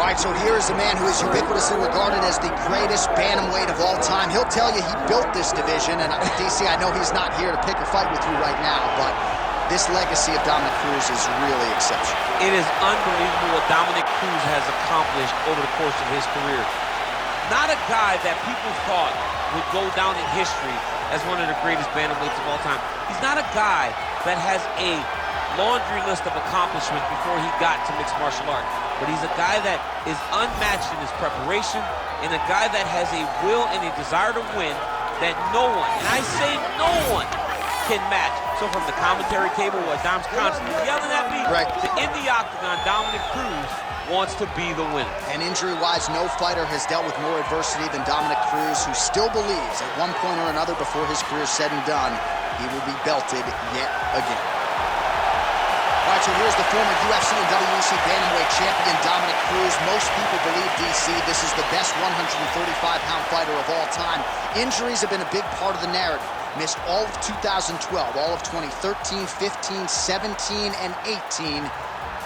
All right, so here is a man who is ubiquitously regarded as the greatest bantamweight of all time. He'll tell you he built this division, and DC, I know he's not here to pick a fight with you right now, but this legacy of Dominick Cruz is really exceptional. It is unbelievable what Dominick Cruz has accomplished over the course of his career. Not a guy that people thought would go down in history as one of the greatest bantamweights of all time. He's not a guy that has a laundry list of accomplishments before he got to mixed martial arts. But he's a guy that is unmatched in his preparation and a guy that has a will and a desire to win that no one, and I say no one, can match. So from the commentary table where Dom's constantly yelling at me, right, to in the octagon, Dominick Cruz wants to be the winner. And injury-wise, no fighter has dealt with more adversity than Dominick Cruz, who still believes at one point or another before his career is said and done, he will be belted yet again. All right, so here's the former UFC and WEC bantamweight champion, Dominick Cruz. Most people believe, DC, this is the best 135-pound fighter of all time. Injuries have been a big part of the narrative. Missed all of 2012, all of 2013, 15, 17, and 18.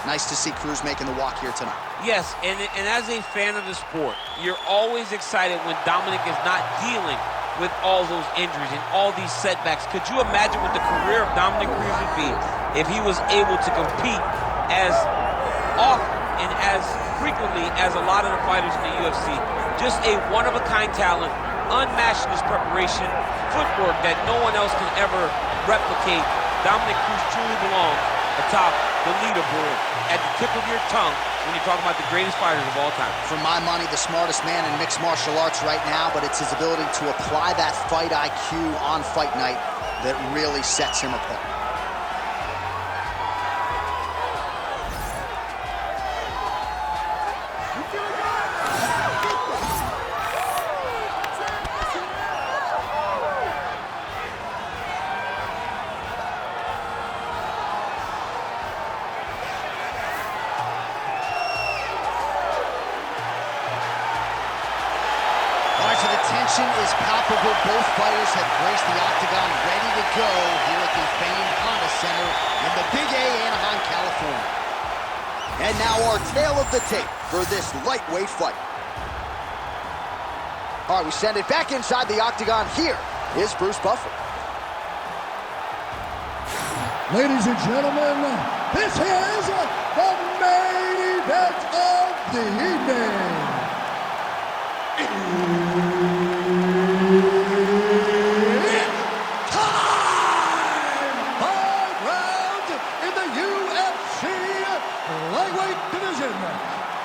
Nice to see Cruz making the walk here tonight. Yes, and as a fan of the sport, you're always excited when Dominick is not dealing with all those injuries and all these setbacks. Could you imagine what the career of Dominick Cruz would be if he was able to compete as often and as frequently as a lot of the fighters in the UFC? Just a one-of-a-kind talent, unmatched in his preparation, footwork that no one else can ever replicate. Dominick Cruz truly belongs atop the leaderboard, at the tip of your tongue when you're talking about the greatest fighters of all time. For my money, the smartest man in mixed martial arts right now, but it's his ability to apply that fight IQ on fight night that really sets him apart. Is palpable. Both fighters have graced the octagon, ready to go here at the famed Honda Center in the Big A, Anaheim, California. And now our tale of the tape for this lightweight fight. All right, we send it back inside the octagon. Here is Bruce Buffer. Ladies and gentlemen, this is the main event of the evening.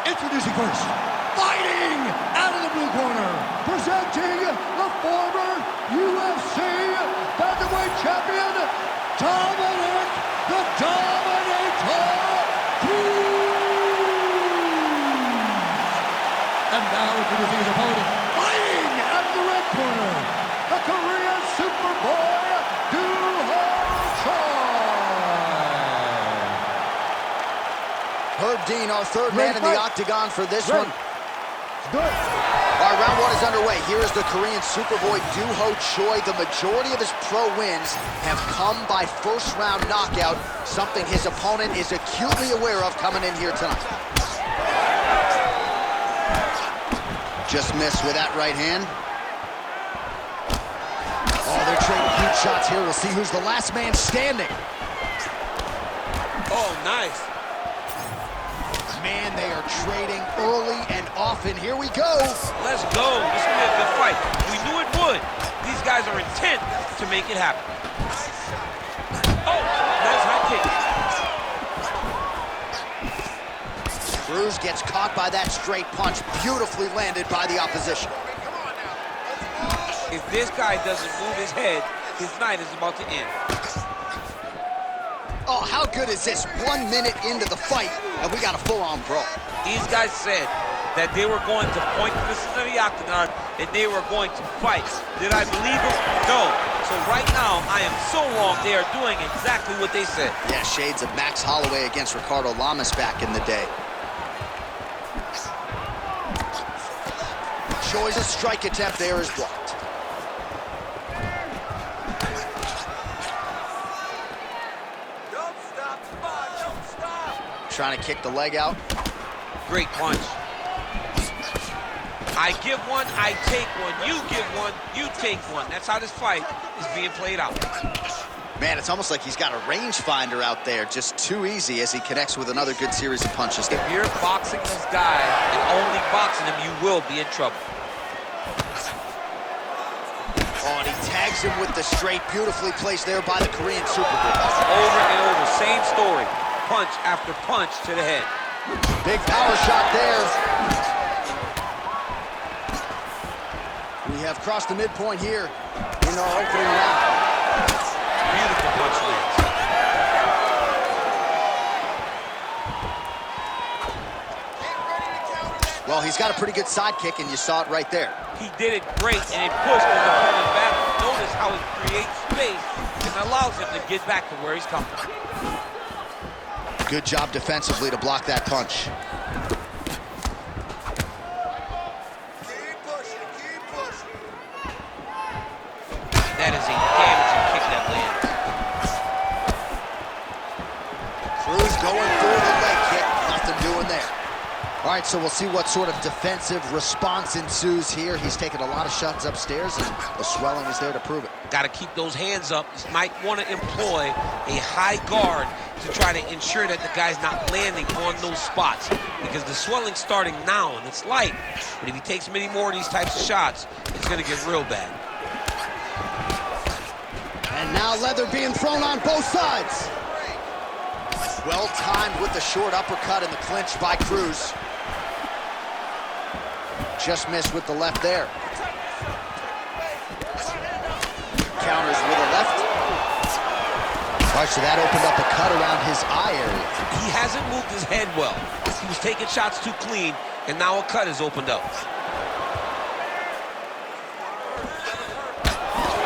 Introducing first, fighting out of the blue corner, presenting the former UFC bantamweight champion, Dominick the Dominator Cruz. And now introducing his opponent, fighting out of the red corner, the Korean Superboy, Herb Dean, our third man in the octagon for this one. Good. All right, round one is underway. Here is the Korean Superboy, Doo-Ho Choi. The majority of his pro wins have come by first-round knockout, something his opponent is acutely aware of coming in here tonight. Just missed with that right hand. Oh, they're trading huge shots here. We'll see who's the last man standing. Oh, nice. Man, they are trading early and often. Here we go. Let's go. This will be a good fight. We knew it would. These guys are intent to make it happen. Oh, nice high kick. Cruz gets caught by that straight punch. Beautifully landed by the opposition. If this guy doesn't move his head, his night is about to end. Oh, how good is this? 1 minute into the fight, and we got a full-on brawl. These guys said that they were going to point to the center of the octagon and they were going to fight. Did I believe them? No. So right now, I am so wrong. They are doing exactly what they said. Yeah, shades of Max Holloway against Ricardo Lamas back in the day. Choi's strike attempt there is blocked. Don't stop. Trying to kick the leg out. Great punch. I give one, I take one. You give one, you take one. That's how this fight is being played out. Man, it's almost like he's got a rangefinder out there. Just too easy as he connects with another good series of punches. If you're boxing this guy and only boxing him, you will be in trouble. Oh, and he tags him with the straight, beautifully placed there by the Korean Superboy. Over and over, same story. Punch after punch to the head. Big power shot there. We have crossed the midpoint here in our opening round. Beautiful punch lands. Well, he's got a pretty good sidekick, and you saw it right there. He did it great, and it pushed his opponent back. Notice how it creates space and allows him to get back to where he's coming from. Good job defensively to block that punch. Keep pushing, keep pushing. That is a damaging kick that lands. Cruz going for the leg kick. Nothing doing there. All right, so we'll see what sort of defensive response ensues here. He's taken a lot of shots upstairs, and the swelling is there to prove it. Got to keep those hands up. He might want to employ a high guard to try to ensure that the guy's not landing on those spots, because the swelling's starting now, and it's light. But if he takes many more of these types of shots, it's going to get real bad. And now leather being thrown on both sides. Well timed with the short uppercut in the clinch by Cruz. Just missed with the left there. Counters with a left. All right, so that opened up a cut around his eye area. He hasn't moved his head well. He was taking shots too clean, and now a cut has opened up.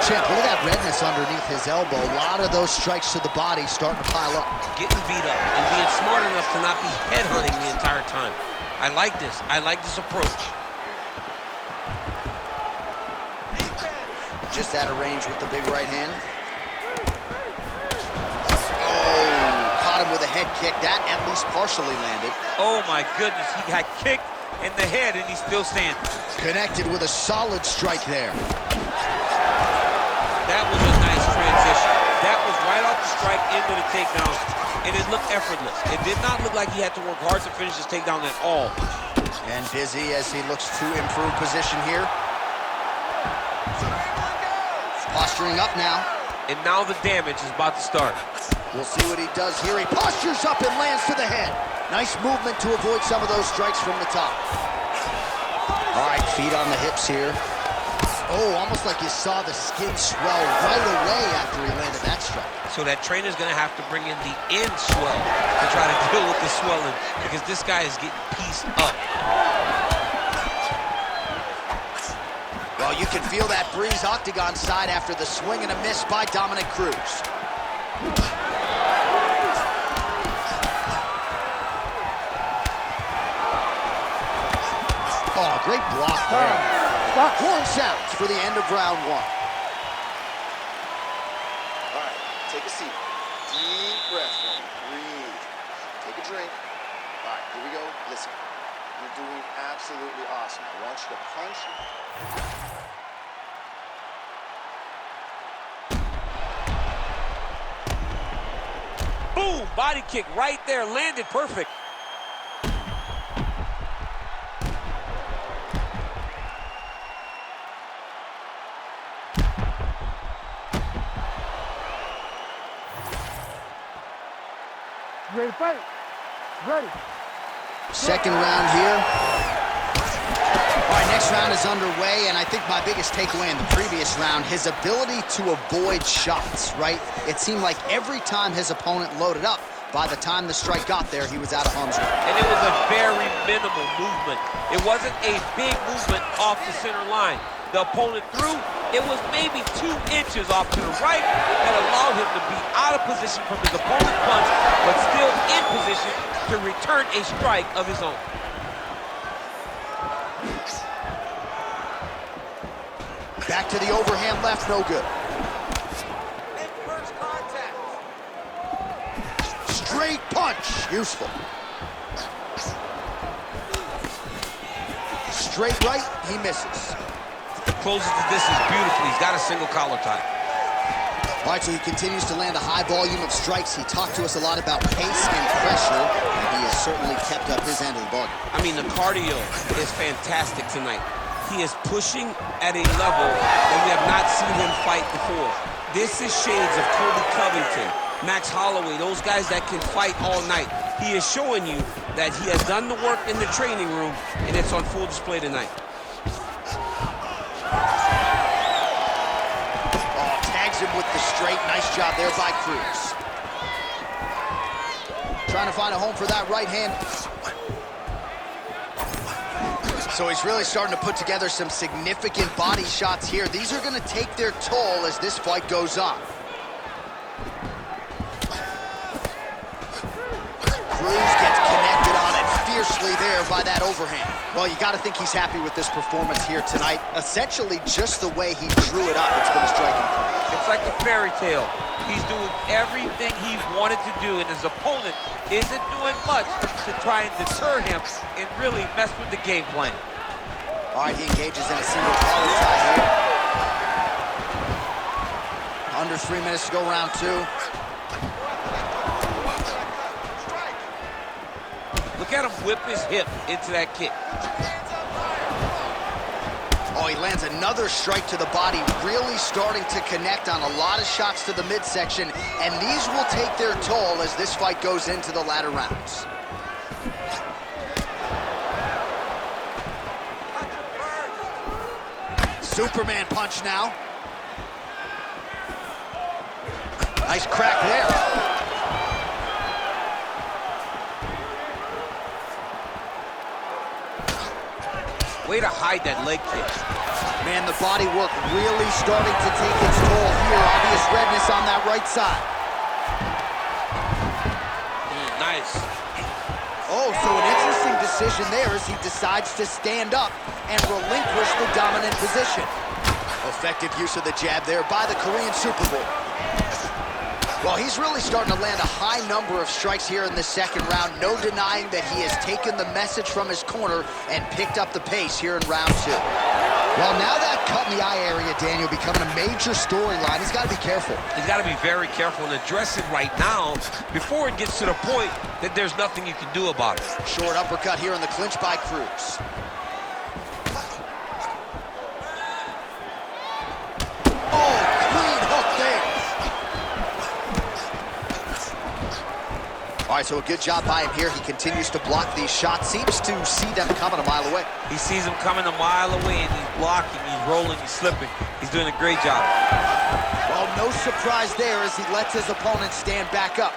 Champ, look at that redness underneath his elbow. A lot of those strikes to the body starting to pile up. Getting beat up and being smart enough to not be headhunting the entire time. I like this. I like this approach. Just out of range with the big right hand. Oh, caught him with a head kick. That at least partially landed. Oh my goodness, he got kicked in the head and he's still standing. Connected with a solid strike there. That was a nice transition. That was right off the strike into the takedown, and it looked effortless. It did not look like he had to work hard to finish his takedown at all. And busy as he looks to improve position here. Posturing up now. And now the damage is about to start. We'll see what he does here. He postures up and lands to the head. Nice movement to avoid some of those strikes from the top. All right, feet on the hips here. Oh, almost like you saw the skin swell right away after he landed that strike. So that trainer's going to have to bring in the end swell to try to deal with the swelling, because this guy is getting pieced up. Well, you can feel that breeze octagon side after the swing and a miss by Dominic Cruz. Oh, great block there. Horn sounds for the end of round one. All right, take a seat. Deep breath, man. Breathe. Take a drink. All right, here we go. Listen, you're doing absolutely awesome. I want you to punch. Boom! Body kick right there, landed perfect. Ready to fight? Ready. Second round here. All right, next round is underway, and I think my biggest takeaway in the previous round, his ability to avoid shots, right? It seemed like every time his opponent loaded up, by the time the strike got there, he was out of harm's way. And it was a very minimal movement. It wasn't a big movement off the center line. The opponent threw, it was maybe 2 inches off to the right that allowed him to be out of position from his opponent's punch, but still in position to return a strike of his own. Back to the overhand left, no good. First contact. Straight punch, useful. straight right, he misses. Closes the distance beautifully. He's got a single collar tie. All right, so he continues to land a high volume of strikes. He talked to us a lot about pace and pressure, and he has certainly kept up his end of the bargain. I mean, the cardio is fantastic tonight. He is pushing at a level that we have not seen him fight before. This is shades of Colby Covington, Max Holloway, those guys that can fight all night. He is showing you that he has done the work in the training room, and it's on full display tonight. With the straight, nice job there by Cruz. Trying to find a home for that right hand. So he's really starting to put together some significant body shots here. These are going to take their toll as this fight goes on. Cruz gets connected on it fiercely there by that overhand. Well, you got to think he's happy with this performance here tonight. Essentially just the way he drew it up. It's been a striking fight. It's like a fairy tale. He's doing everything he's wanted to do, and his opponent isn't doing much to try and deter him and really mess with the game plan. All right, he engages in a single collar tie here. Under 3 minutes to go, round 2. Look at him whip his hip into that kick. Oh, he lands another strike to the body, really starting to connect on a lot of shots to the midsection, and these will take their toll as this fight goes into the latter rounds. Superman punch now. Nice crack there. Way to hide that leg kick. Man, the body work really starting to take its toll here. Obvious redness on that right side. Nice. Oh, so an interesting decision there as he decides to stand up and relinquish the dominant position. Effective use of the jab there by the Korean Superboy. Well, he's really starting to land a high number of strikes here in the second round. No denying that he has taken the message from his corner and picked up the pace here in round 2. Well, now that cut in the eye area, Daniel, becoming a major storyline. He's got to be careful. He's got to be very careful and address it right now before it gets to the point that there's nothing you can do about it. Short uppercut here in the clinch by Cruz. Oh, clean hook there. All right, so a good job by him here. He continues to block these shots. Seems to see them coming a mile away. He sees them coming a mile away, and he's blocking, he's rolling, he's slipping. He's doing a great job. Well, no surprise there as he lets his opponent stand back up.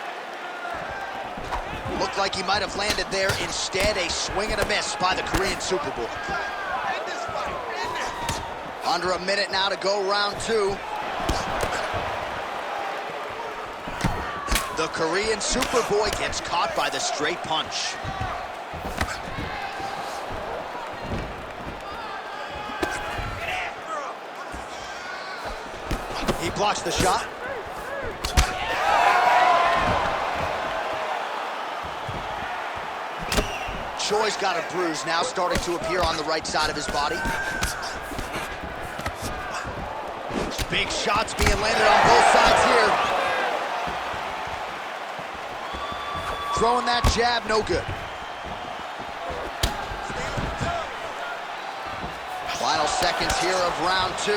Looked like he might have landed there. Instead, a swing and a miss by the Korean Superboy. Under a minute now to go, round 2. The Korean Superboy gets caught by the straight punch. He blocks the shot. Choi's got a bruise now, starting to appear on the right side of his body. Big shots being landed on both sides here. Throwing that jab, no good. Final seconds here of round 2.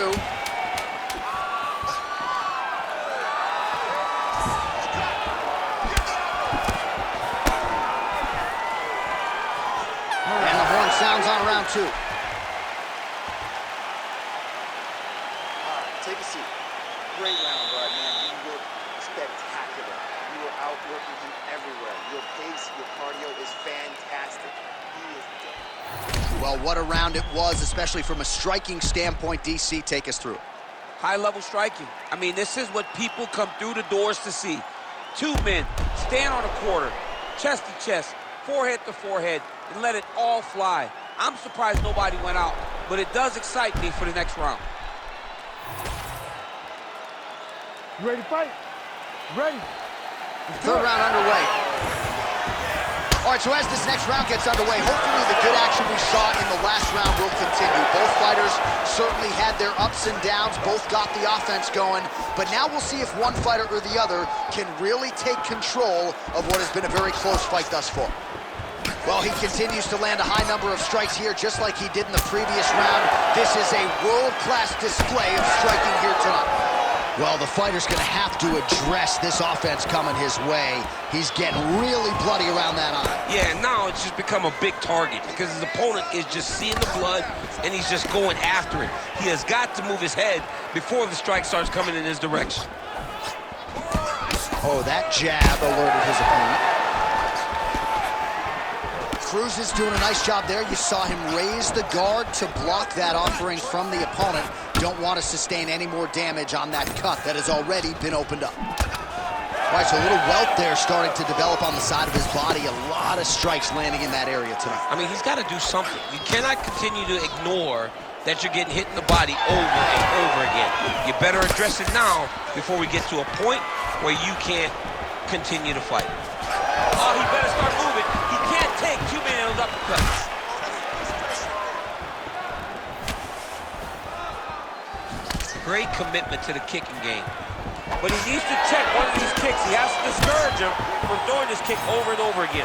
And the horn sounds on round 2. All right, take a seat. Great round, right, man. You look spectacular. You were outworking him everywhere. Your pace, your cardio is fantastic. He is... Well, what a round it was, especially from a striking standpoint. DC, take us through it. High-level striking. I mean, this is what people come through the doors to see. Two men stand on a quarter, chest to chest, forehead to forehead, and let it all fly. I'm surprised nobody went out, but it does excite me for the next round. You ready to fight? Ready. Third round underway. All right, so as this next round gets underway, hopefully the good action we saw in the last round will continue. Both fighters certainly had their ups and downs, both got the offense going, but now we'll see if one fighter or the other can really take control of what has been a very close fight thus far. Well, he continues to land a high number of strikes here, just like he did in the previous round. This is a world-class display of striking here tonight. Well, the fighter's going to have to address this offense coming his way. He's getting really bloody around that eye. Yeah, now it's just become a big target because his opponent is just seeing the blood and he's just going after it. He has got to move his head before the strike starts coming in his direction. Oh, that jab alerted his opponent. Cruz is doing a nice job there. You saw him raise the guard to block that offering from the opponent. Don't want to sustain any more damage on that cut that has already been opened up. All right, so a little welt there starting to develop on the side of his body. A lot of strikes landing in that area tonight. I mean, he's got to do something. You cannot continue to ignore that you're getting hit in the body over and over again. You better address it now before we get to a point where you can't continue to fight. Oh, he better start moving. He can't take too many of those uppercuts. Great commitment to the kicking game. But he needs to check one of these kicks. He has to discourage him from throwing this kick over and over again.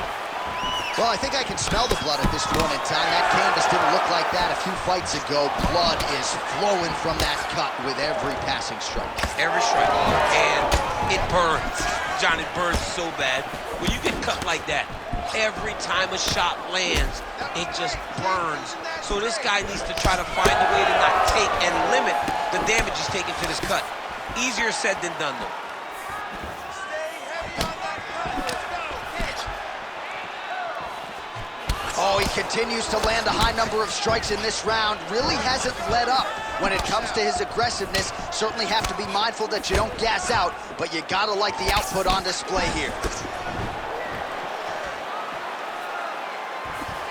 Well, I think I can smell the blood at this point in time. That canvas didn't look like that a few fights ago. Blood is flowing from that cut with every passing strike. Every strike. And it burns. John, it burns so bad. When you get cut like that, every time a shot lands, it just burns. So this guy needs to try to find a way to not take and limit the damage he's taking to this cut. Easier said than done, though. Oh, he continues to land a high number of strikes in this round. Really hasn't let up when it comes to his aggressiveness. Certainly have to be mindful that you don't gas out, but you gotta like the output on display here.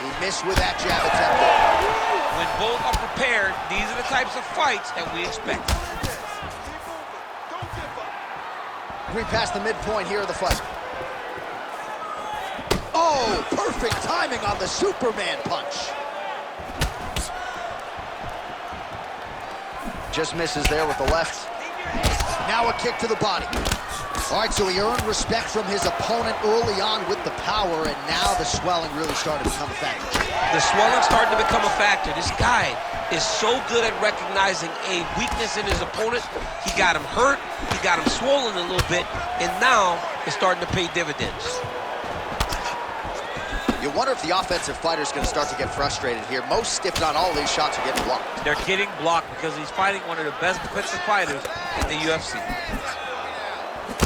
He missed with that jab attempt. When both are prepared, these are the types of fights that we expect. We passed the midpoint here of the fight. Oh, perfect timing on the Superman punch. Just misses there with the left. Now a kick to the body. All right, so he earned respect from his opponent early on with the power, and now the swelling really started to become a factor. The swelling starting to become a factor. This guy is so good at recognizing a weakness in his opponent. He got him hurt, he got him swollen a little bit, and now it's starting to pay dividends. You wonder if the offensive fighter is going to start to get frustrated here. Most, if not all, of these shots are getting blocked. They're getting blocked because he's fighting one of the best defensive fighters in the UFC.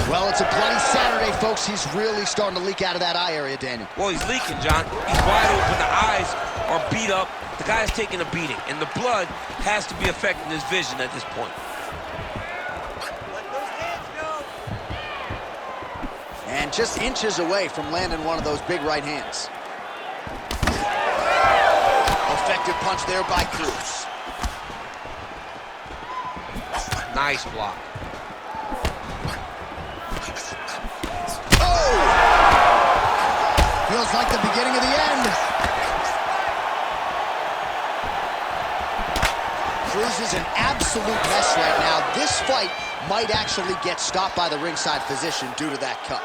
Well, it's a bloody Saturday, folks. He's really starting to leak out of that eye area, Daniel. Well, he's leaking, John. He's wide open. The eyes are beat up. The guy's taking a beating, and the blood has to be affecting his vision at this point. And just inches away from landing one of those big right hands. Effective punch there by Cruz. Nice block. Oh! Feels like the beginning of the end. Cruz is an absolute mess right now. This fight might actually get stopped by the ringside physician due to that cut.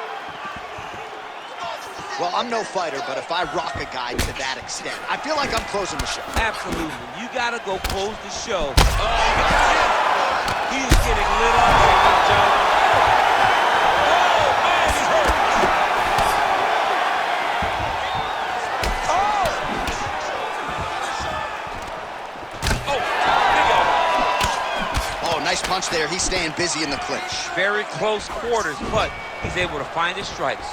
Well, I'm no fighter, but if I rock a guy to that extent, I feel like I'm closing the show. Absolutely. You got to go close the show. Oh, he's getting lit up right now, John. Oh, man, he's hurt. Oh, nice punch there. He's staying busy in the clinch. Very close quarters, but he's able to find his strikes.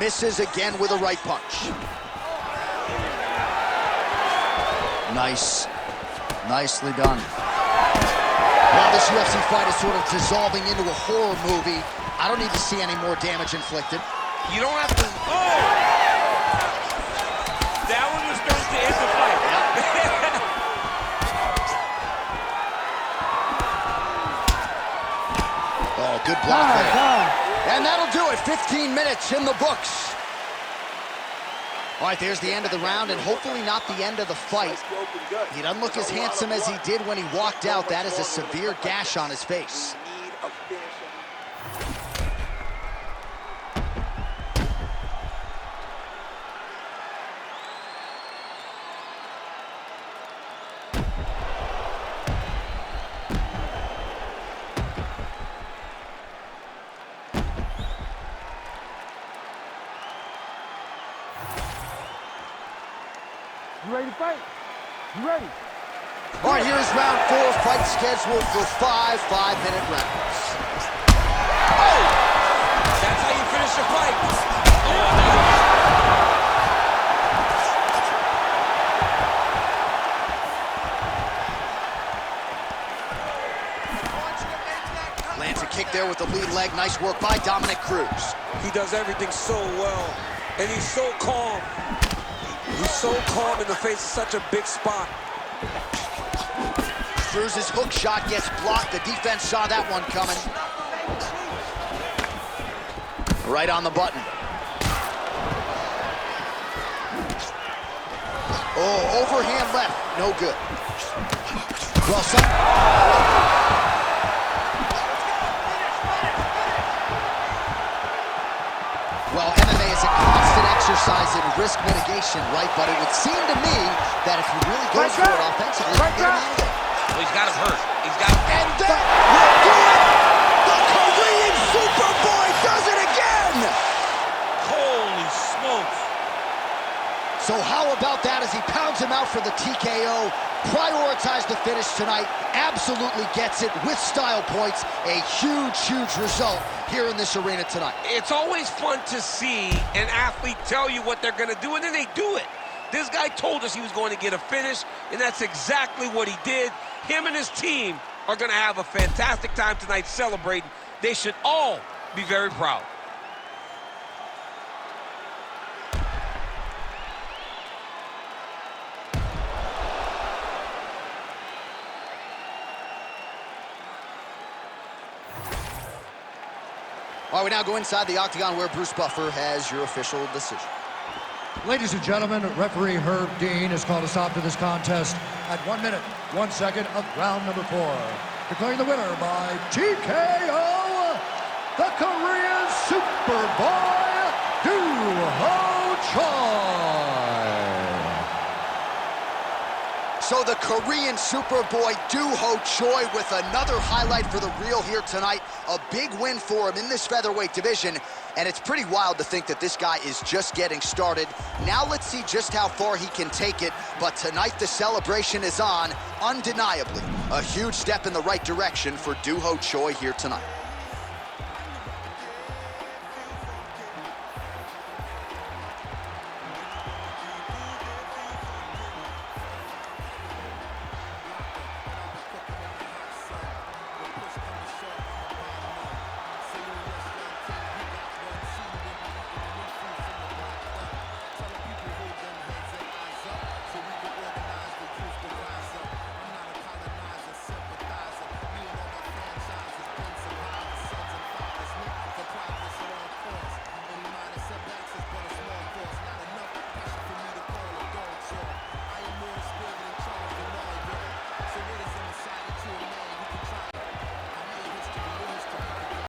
Misses again with a right punch. Nice. Nicely done. Well, this UFC fight is sort of dissolving into a horror movie. I don't need to see any more damage inflicted. You don't have to... Oh! That one was supposed to end the fight. Oh, good block there. And that'll do it. 15 minutes in the books. All right, there's the end of the round, and hopefully not the end of the fight. He doesn't look as handsome as he did when he walked out. That is a severe gash on his face. You ready to fight? You ready? All right, here's round 4, fight scheduled for 5 5-minute rounds. Oh! That's how you finish the fight. Lands a kick there with the lead leg. Nice work by Dominic Cruz. He does everything so well, and he's so calm. He's so calm in the face of such a big spot. Cruz's hook shot gets blocked. The defense saw that one coming. Right on the button. Oh, overhand left. No good. Well, MMA is a constant exercise in risk mitigation, right? But it would seem to me that if he really goes for it offensively, he can get him out of there. Well, he's got him hurt. He's got him. And that will do it! The Korean Superboy does it again! Holy smokes. So how about that as he pounds him out for the TKO? Prioritized the finish tonight. Absolutely gets it with style points. A huge, huge result here in this arena tonight. It's always fun to see an athlete tell you what they're going to do, and then they do it. This guy told us he was going to get a finish, and that's exactly what he did. Him and his team are going to have a fantastic time tonight celebrating. They should all be very proud. All right, we now go inside the octagon where Bruce Buffer has your official decision. Ladies and gentlemen, referee Herb Dean has called a stop to this contest at 1 minute, 1 second of round number 4. Declaring the winner by TKO, the Korean Superboy, Doo-Ho Choi. So the Korean Superboy Doo-Ho Choi with another highlight for the reel here tonight. A big win for him in this featherweight division. And it's pretty wild to think that this guy is just getting started. Now let's see just how far he can take it. But tonight the celebration is on, undeniably. A huge step in the right direction for Doo-Ho Choi here tonight.